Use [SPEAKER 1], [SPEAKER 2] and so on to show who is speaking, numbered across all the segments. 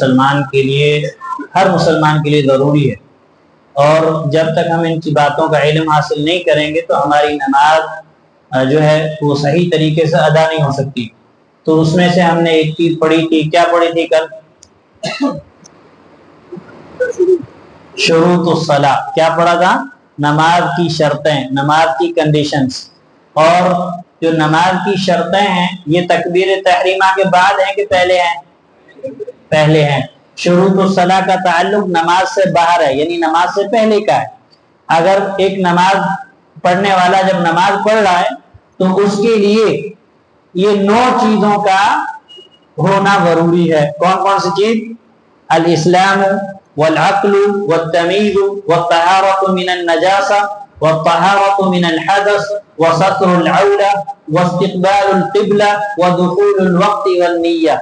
[SPEAKER 1] مسلمان کے لیے ہر مسلمان کے لیے ضروری ہے، اور جب تک ہم ان کی باتوں کا علم حاصل نہیں کریں گے تو ہماری نماز جو ہے وہ صحیح طریقے سے ادا نہیں ہو سکتی۔ تو اس میں سے ہم نے ایک چیز پڑھی تھی، کیا پڑھی تھی کل؟ شروط الصلاۃ۔ کیا پڑھا تھا؟ نماز کی شرطیں، نماز کی کنڈیشنز۔ اور جو نماز کی شرطیں ہیں یہ تکبیر تحریمہ کے بعد ہیں کہ پہلے ہیں؟ پہلے ہیں۔ شروط الصلاۃ کا تعلق نماز سے باہر ہے، یعنی نماز سے پہلے کا ہے۔ اگر ایک نماز پڑھنے والا جب نماز پڑھ رہا ہے تو اس کے لیے یہ 9 چیزوں کا ہونا ضروری ہے۔ کون کون سی چیز؟ الاسلام والعقل والتمیز والطہارۃ من النجاسہ والطہارۃ من الحدث وستر العورہ واستقبال القبلہ ودخول الوقت والنیہ۔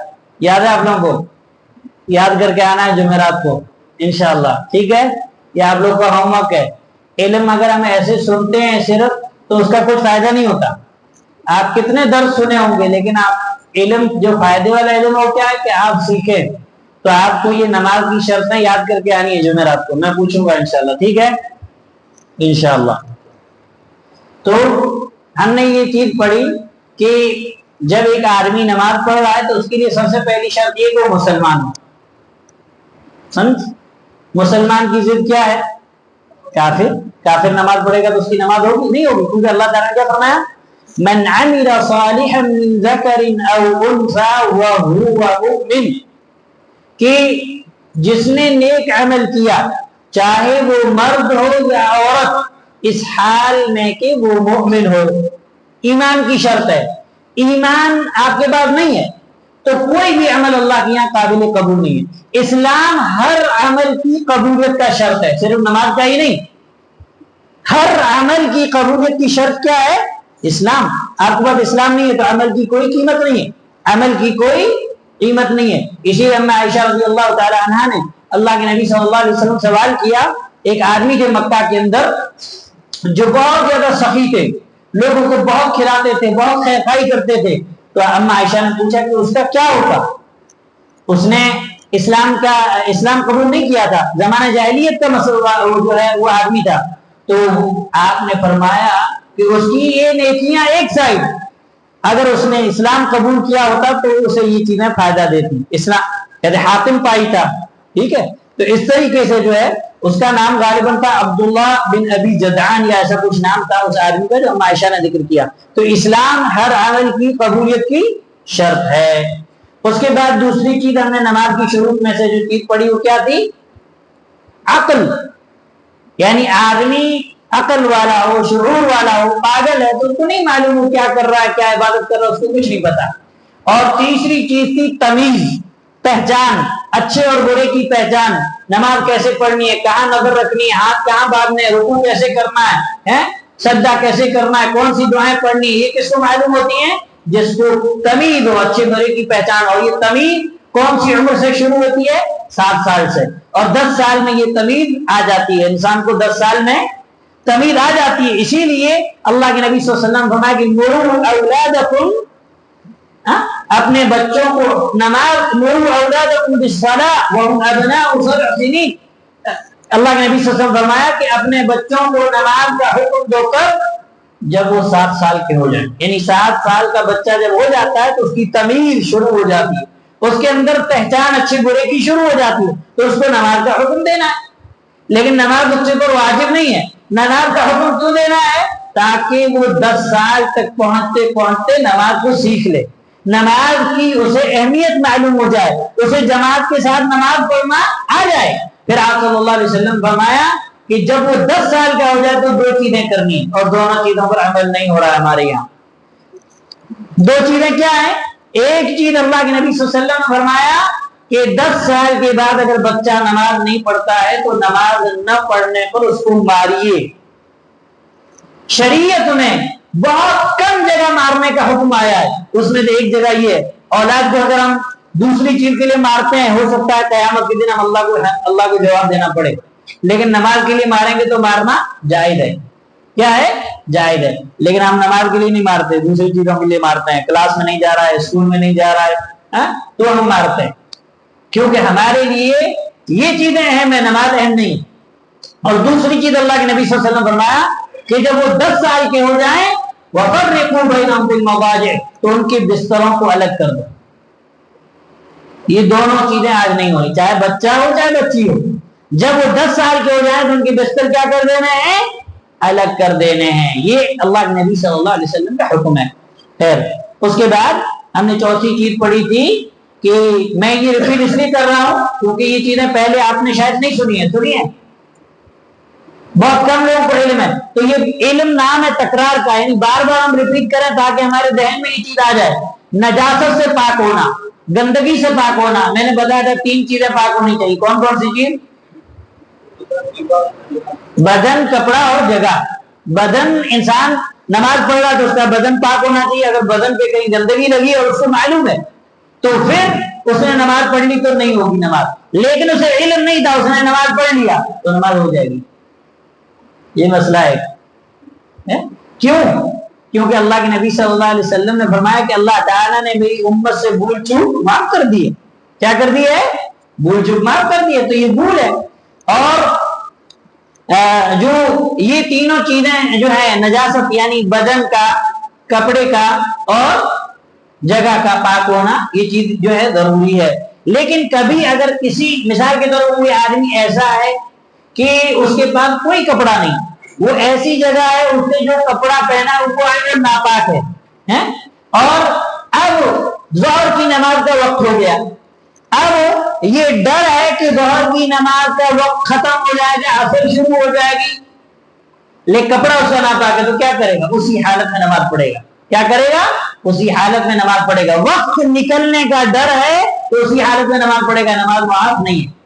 [SPEAKER 1] یاد ہے آپ لوگوں کو؟ یاد کر کے آنا ہے جمعرات کو انشاءاللہ، ٹھیک ہے؟ یہ آپ لوگ کا ہوم ورک ہے۔ علم اگر ہم ایسے سنتے ہیں صرف تو اس کا کوئی فائدہ نہیں ہوتا۔ آپ کتنے درس سنے ہوں گے لیکن آپ علم جو فائدے والا علم ہو کیا ہے کہ آپ سیکھیں۔ تو آپ کو یہ نماز کی شرطیں یاد کر کے آنی ہے جمعرات کو، میں پوچھوں گا انشاءاللہ، ٹھیک ہے؟ انشاءاللہ۔ تو ہم نے یہ چیز پڑھی کہ جب ایک آدمی نماز پڑھ رہا ہے تو اس کے لیے سب سے پہلی شرط یہ کہ وہ مسلمان ہو۔ سمجھ؟ مسلمان کی ضد کیا ہے؟ کافر۔ کافر نماز پڑھے گا تو اس کی نماز ہوگی؟ نہیں ہوگی، کیونکہ اللہ تعالیٰ نے کیا فرمایا؟ من عمل صالحا من ذکر او انثى وهو مؤمن، کہ جس نے نیک عمل کیا چاہے وہ مرد ہو یا عورت، اس حال میں کہ وہ مومن ہو۔ ایمان کی شرط ہے۔ ایمان آپ کے پاس نہیں ہے تو کوئی بھی عمل اللہ کے یہاں قابل قبول نہیں ہے۔ اسلام ہر عمل کی قبولیت کا شرط ہے، صرف نماز کا ہی نہیں۔ ہر عمل کی قبولیت کی شرط کیا ہے؟ اسلام۔ آپ کے پاس اسلام نہیں ہے تو عمل کی کوئی قیمت نہیں ہے، عمل کی کوئی قیمت نہیں ہے۔ اسی لیے اما عائشہ رضی اللہ تعالی عنہا نے اللہ کے نبی صلی اللہ علیہ وسلم سوال کیا، ایک آدمی جو مکہ کے اندر جو بہت زیادہ سخی تھے، لوگوں کو بہت کھلاتے تھے، بہت خیر خائی کرتے تھے، تو اما عائشہ نے پوچھا کہ اس کا کیا ہوتا؟ اس نے اسلام قبول نہیں کیا تھا، زمانہ جاہلیت کا مسئلہ وہ جو ہے وہ آدمی تھا۔ تو آپ نے فرمایا کہ اس کی یہ نیکیاں ایک سائڈ، اگر اس نے اسلام قبول کیا ہوتا تو اسے یہ چیزیں فائدہ دیتی۔ اسلام کہتے حاتم پائی تھا، ٹھیک ہے؟ تو اس طریقے سے جو ہے اس کا نام غالباً تھا عبداللہ بن ابی جدعان یا ایسا کچھ نام تھا اس آدمی کا جو عائشہ نے ذکر کیا۔ تو اسلام ہر عمل کی قبولیت کی شرط ہے۔ اس کے بعد دوسری چیز ہم نے نماز کی شروط میں سے جو چیز پڑھی وہ کیا تھی؟ عقل، یعنی آدمی عقل والا ہو، شعور والا ہو۔ پاگل ہے تو اس کو نہیں معلوم ہو کیا کر رہا ہے، کیا عبادت کر رہا ہے، اس کو کچھ نہیں پتا۔ اور تیسری چیز تھی تمیز، پہچان، اچھے اور برے کی پہچان۔ نماز کیسے پڑھنی ہے، کہاں نظر رکھنی ہے، ہاتھ کہاں باندھنے ہیں، رکوع کیسے کرنا ہے، سجدہ کیسے کرنا ہے، کون سی دعائیں پڑھنی ہے، یہ کس کو معلوم ہوتی ہیں؟ جس کو تمیز ہو، اچھے برے کی پہچان۔ اور یہ تمیز کون سی عمر سے شروع ہوتی ہے؟ 7 سال سے، اور 10 سال میں یہ تمیز آ جاتی ہے۔ انسان کو 10 سال میں تمیز آ جاتی ہے۔ اسی لیے اللہ کے نبی صلی اللہ علیہ وسلم فرمایا کہ مروا اولادکم، اپنے بچوں کو نماز، مروا اولادکم بالصلاۃ وهم ابناء 7 سنین۔ اللہ کے نبی صلی اللہ علیہ وسلم فرمایا کہ اپنے بچوں کو نماز کا حکم دو کر جب وہ 7 سال کے ہو جائیں، یعنی 7 سال کا بچہ جب ہو جاتا ہے تو اس کی تمیز شروع ہو جاتی ہے، اس کے اندر پہچان اچھے برے کی شروع ہو جاتی ہے، تو اس کو نماز کا حکم دینا ہے۔ لیکن نماز بچے پر واجب نہیں ہے۔ نماز کا حکم کیوں دینا ہے؟ تاکہ وہ 10 سال تک پہنچتے پہنچتے نماز کو سیکھ لے، نماز کی اسے اہمیت معلوم ہو جائے، اسے جماعت کے ساتھ نماز پڑھنا آ جائے۔ پھر آپ صلی اللہ علیہ وسلم فرمایا کہ جب وہ 10 سال کا ہو جائے تو 2 چیزیں کرنی، اور دونوں چیزوں پر عمل نہیں ہو رہا ہے ہمارے یہاں۔ 2 چیزیں کیا ہیں؟ ایک چیز اللہ کے نبی صلی اللہ علیہ وسلم نے فرمایا کہ 10 سال کے بعد اگر بچہ نماز نہیں پڑھتا ہے تو نماز نہ پڑھنے پر اس کو ماریے۔ شریعت میں بہت کم جگہ مارنے کا حکم آیا ہے، اس میں سے ایک جگہ یہ ہے۔ اولاد کو اگر ہم دوسری چیز کے لیے مارتے ہیں، ہو سکتا ہے قیامت کے دن ہم اللہ کو جواب دینا پڑے، لیکن نماز کے لیے ماریں گے تو مارنا جائز ہے۔ کیا ہے؟ جائز ہے۔ لیکن ہم نماز کے لیے نہیں مارتے، دوسری چیزوں کے لیے مارتے ہیں۔ کلاس میں نہیں جا رہا ہے، اسکول میں نہیں جا رہا ہے تو ہم مارتے ہیں۔ کیونکہ ہمارے لیے یہ چیزیں اہم ہے، نماز اہم نہیں۔ اور دوسری چیز اللہ کے نبی صلی اللہ علیہ وسلم نے فرمایا کہ جب وہ 10 سال کے ہو جائیں وَفَرِّقُوا بَيْنَهُمْ فِي الْمَضَاجِعِ، تو ان کے بستروں کو الگ کر دو۔ یہ دونوں چیزیں آج نہیں ہوئی، چاہے بچہ ہو چاہے بچی ہو، جب وہ 10 سال کے ہو جائیں تو ان کے بستر کیا کر دینے ہیں؟ الگ کر دینے ہیں۔ یہ اللہ کے نبی صلی اللہ علیہ وسلم کا حکم ہے۔ خیر، اس کے بعد ہم نے چوتھی چیز پڑھی تھی کہ میں یہ ریپیٹ اس لیے کر رہا ہوں کیونکہ یہ چیزیں پہلے آپ نے شاید نہیں سنی ہیں، بہت کم لوگوں کو علم ہے۔ تو یہ علم نام ہے تکرار کا، یعنی بار بار ہم ریپیٹ کریں تاکہ ہمارے ذہن میں یہ چیز آ جائے۔ نجاست سے پاک ہونا، گندگی سے پاک ہونا، میں نے بتایا تھا 3 چیزیں پاک ہونی چاہیے۔ کون کون سی چیز؟ بدن، کپڑا اور جگہ۔ بدن، انسان نماز پڑھ رہا تو اس کا بدن پاک ہونا چاہیے۔ اگر بدن پہ کہیں گندگی لگی اور اس کو معلوم ہے تو پھر اس نے نماز پڑھ لی تو نہیں ہوگی نماز، لیکن اسے علم نہیں تھا، اس نے نماز پڑھ لیا تو نماز ہو جائے گی۔ یہ مسئلہ ہے۔ کیوں؟ کیونکہ اللہ کے نبی صلی اللہ علیہ وسلم نے فرمایا کہ اللہ تعالیٰ نے میری امت سے بھول چوک معاف کر دی ہے۔ کیا کر دی ہے؟ بھول چوک معاف کر دی ہے۔ تو یہ بھول ہے۔ اور جو یہ تینوں چیزیں جو ہے نجاست یعنی بدن کا، کپڑے کا اور جگہ کا پاک ہونا، یہ چیز جو ہے ضروری ہے۔ لیکن کبھی اگر کسی مثال کے طور پر کوئی آدمی ایسا ہے کہ اس کے پاس کوئی کپڑا نہیں، وہ ایسی جگہ ہے اس نے جو کپڑا پہنا وہ ناپاک ہے، اور اب ظہر کی نماز کا وقت ہو گیا، اب یہ ڈر ہے کہ ظہر کی نماز کا وقت ختم ہو جائے گا، عصر شروع ہو جائے گی، لیکن کپڑا اس کا ناپاک ہے، تو کیا کرے گا؟ اسی حالت میں نماز پڑھے گا۔ کیا کرے گا؟ اسی حالت میں نماز پڑھے گا۔ وقت نکلنے کا ڈر ہے تو اسی حالت میں نماز پڑھے گا، نماز معاف نہیں ہے۔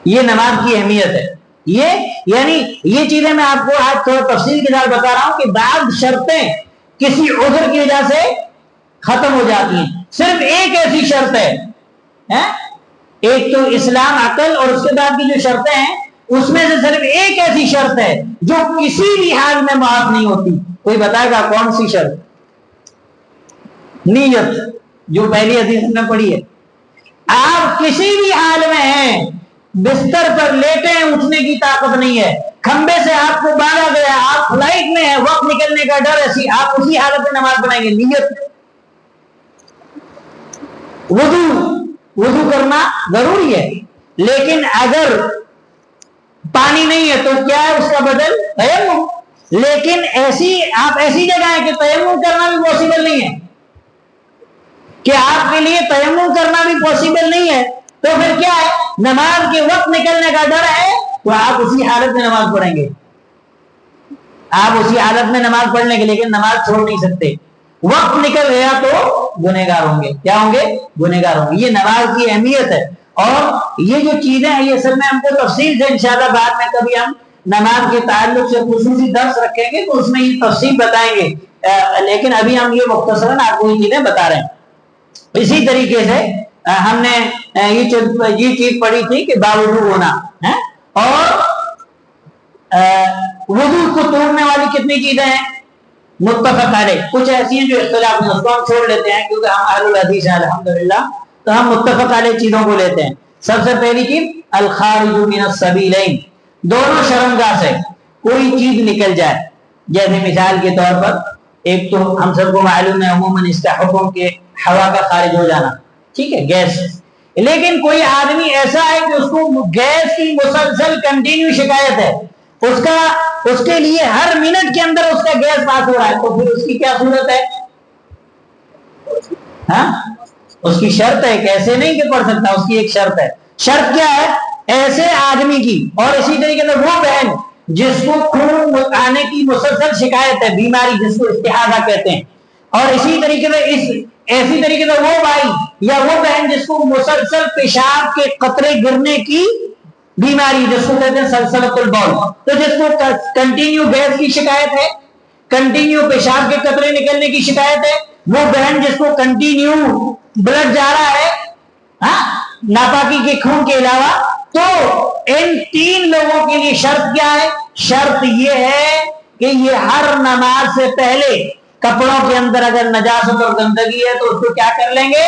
[SPEAKER 1] یہ نماز کی اہمیت ہے۔ یعنی یہ چیزیں میں آپ کو آج تھوڑا تفصیل کے ساتھ بتا رہا ہوں کہ بعض شرطیں کسی عذر کی وجہ سے ختم ہو جاتی ہیں۔ صرف ایک ایسی شرط ہے، ایک تو اسلام، عقل، اور اس کے بعد کی جو شرطیں ہیں اس میں سے صرف ایک ایسی شرط ہے جو کسی بھی حال میں معاف نہیں ہوتی۔ کوئی بتائے گا کون سی شرط؟ نیت، جو پہلی حدیث میں پڑھی ہے۔ آپ کسی بھی حال میں ہیں، بستر پر لیٹے ہیں، اٹھنے کی طاقت نہیں ہے، کھمبے سے آپ کو باندھا گیا، آپ فلائٹ میں ہیں، وقت نکلنے کا ڈر ہے، آپ اسی حالت میں نماز پڑھائیں گے۔ نیت، وضو کرنا ضروری ہے، لیکن اگر پانی نہیں ہے تو کیا ہے اس کا بدل؟ تیمم۔ لیکن آپ ایسی جگہ ہے کہ تیمم کرنا بھی پاسبل نہیں ہے، کہ آپ کے لیے تیمم کرنا بھی پاسبل نہیں ہے، تو پھر کیا ہے؟ نماز کے وقت نکلنے کا ڈر ہے تو آپ اسی حالت میں نماز پڑھیں گے، آپ اسی حالت میں نماز پڑھ لیں گے، لیکن نماز چھوڑ نہیں سکتے۔ وقت نکل گیا تو گنہگار ہوں گے۔ کیا ہوں گے؟ گنہگار ہوں گے۔ یہ نماز کی اہمیت ہے۔ اور یہ جو چیزیں ہیں یہ سب میں ہم کو تفصیل سے انشاءاللہ بعد میں کبھی ہم نماز کے تعلق سے خصوصی درس رکھیں گے تو اس میں یہ تفصیل بتائیں گے، لیکن ابھی ہم یہ مختصراً آپ کو یہ چیزیں بتا رہے ہیں۔ اسی طریقے سے ہم نے یہ چیز پڑھی تھی کہ باوضو ہونا ہے، اور وضو کو توڑنے والی کتنی چیزیں ہیں؟ متفق علیہ۔ کچھ ایسی ہیں جو اختلاف میں، اس کو ہم چھوڑ لیتے ہیں کیونکہ ہم اہل الحدیث ہیں الحمدللہ، تو ہم متفق علیہ چیزوں کو لیتے ہیں۔ سب سے پہلی چیز الخارج من السبیلین، دونوں شرمگاہ سے کوئی چیز نکل جائے، جیسے مثال کے طور پر ایک تو ہم سب کو معلوم ہے عموماً اس کا حکم کہ ہوا کا خارج ہو جانا، ٹھیک ہے، گیس۔ لیکن کوئی آدمی ایسا ہے کہ اس کو گیس کی مسلسل کنٹینیو شکایت ہے، اس کے لیے ہر منٹ کے اندر اس کا گیس پاس ہو رہا ہے، تو پھر اس کی کیا صورت ہے؟ اس کی شرط ہے، کیسے نہیں کہ پڑھ سکتا، اس کی ایک شرط ہے۔ شرط کیا ہے؟ ایسے آدمی کی، اور اسی طریقے سے وہ بہن جس کو خون آنے کی مسلسل شکایت ہے، بیماری جس کو استحاضہ کہتے ہیں، اور اسی طریقے سے وہ بھائی یا وہ بہن جس کو مسلسل پیشاب کے قطرے گرنے کی بیماری جس کو کہتے ہیں سلسلۃ البول، تو جس کو کنٹینیو گیس کی شکایت ہے، کنٹینیو پیشاب کے قطرے نکلنے کی شکایت ہے، وہ بہن جس کو کنٹینیو بلڈ جا رہا ہے ناپاکی کے خون کے علاوہ، تو ان تین لوگوں کے لیے شرط کیا ہے؟ شرط یہ ہے کہ یہ ہر نماز سے پہلے کپڑوں کے اندر اگر نجاست اور گندگی ہے تو اس کو کیا کر لیں گے؟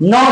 [SPEAKER 1] 9